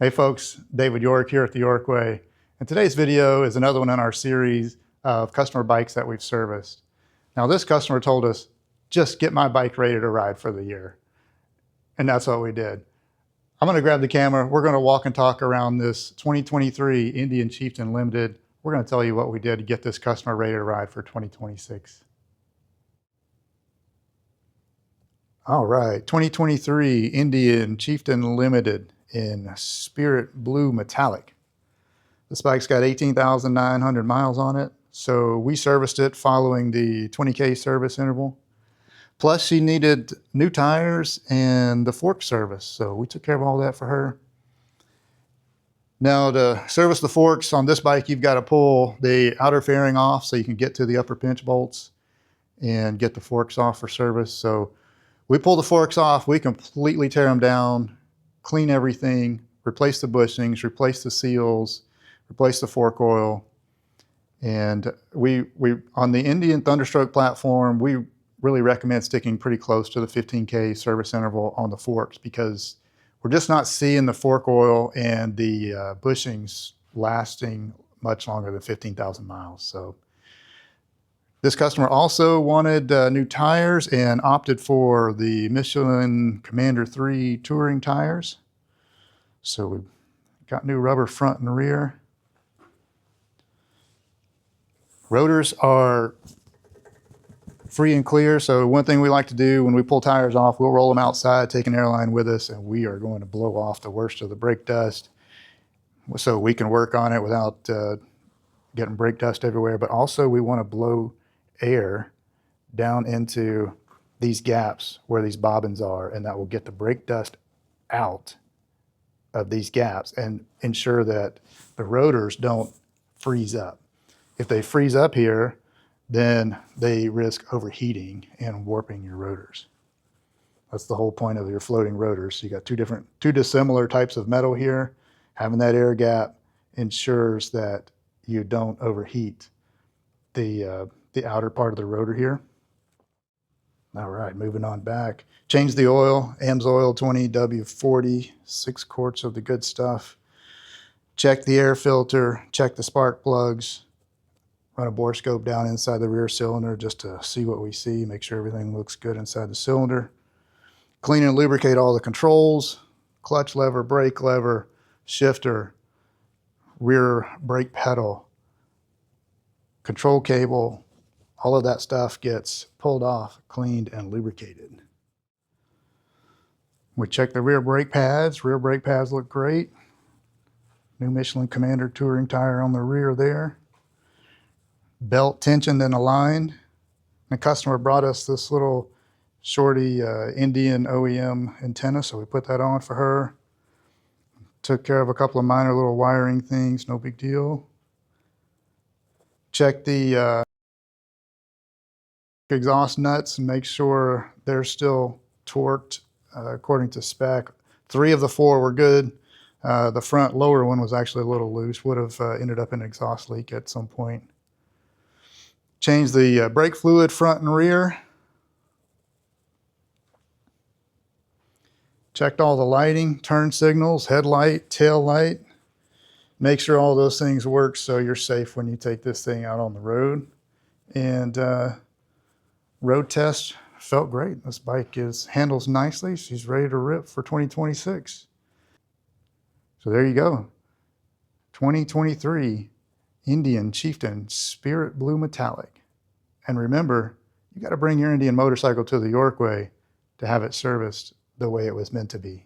Hey folks, David York here at the York Way. And today's video is another one in our series of customer bikes that we've serviced. Now this customer told us, just get my bike ready to ride for the year. And that's what we did. I'm gonna grab the camera. We're gonna walk and talk around this 2023 Indian Chieftain Limited. We're gonna tell you what we did to get this customer ready to ride for 2026. All right, 2023 Indian Chieftain Limited in Spirit Blue Metallic. This bike's got 18,900 miles on it. So we serviced it following the 20K service interval. Plus she needed new tires and the fork service. So we took care of all that for her. Now to service the forks on this bike, you've got to pull the outer fairing off so you can get to the upper pinch bolts and get the forks off for service. So we pull the forks off, we completely tear them down, clean everything, replace the bushings, replace the seals, replace the fork oil. And we on the Indian Thunderstroke platform, we really recommend sticking pretty close to the 15K service interval on the forks because we're just not seeing the fork oil and the bushings lasting much longer than 15,000 miles. So this customer also wanted new tires and opted for the Michelin Commander 3 touring tires. So we've got new rubber front and rear. Rotors are free and clear. So one thing we like to do when we pull tires off, we'll roll them outside, take an airline with us, and we are going to blow off the worst of the brake dust so we can work on it without getting brake dust everywhere. But also we want to blow air down into these gaps where these bobbins are, and that will get the brake dust out of these gaps and ensure that the rotors don't freeze up. If they freeze up here, then they risk overheating and warping your rotors. That's the whole point of your floating rotors. So you got two dissimilar types of metal here. Having that air gap ensures that you don't overheat the outer part of the rotor here. All right, moving on back. Change the oil, AMS oil 20W40, 6 quarts of the good stuff. Check the air filter, check the spark plugs, run a bore scope down inside the rear cylinder just to see what we see, make sure everything looks good inside the cylinder. Clean and lubricate all the controls, clutch lever, brake lever, shifter, rear brake pedal, control cable. All of that stuff gets pulled off, cleaned, and lubricated. We check the rear brake pads. Rear brake pads look great. New Michelin Commander touring tire on the rear there. Belt tensioned and aligned. The customer brought us this little shorty Indian OEM antenna, so we put that on for her. Took care of a couple of minor little wiring things, no big deal. Check the exhaust nuts and make sure they're still torqued according to spec. 3 of the 4 were good. The front lower one was actually a little loose, would have ended up in an exhaust leak at some point. Change the brake fluid front and rear. Checked all the lighting, turn signals, headlight, tail light. Make sure all those things work so you're safe when you take this thing out on the road. And road test felt great. This bike handles nicely. She's ready to rip for 2026. So there you go. 2023 Indian Chieftain Spirit Blue Metallic. And remember, you got to bring your Indian motorcycle to the York Way to have it serviced the way it was meant to be.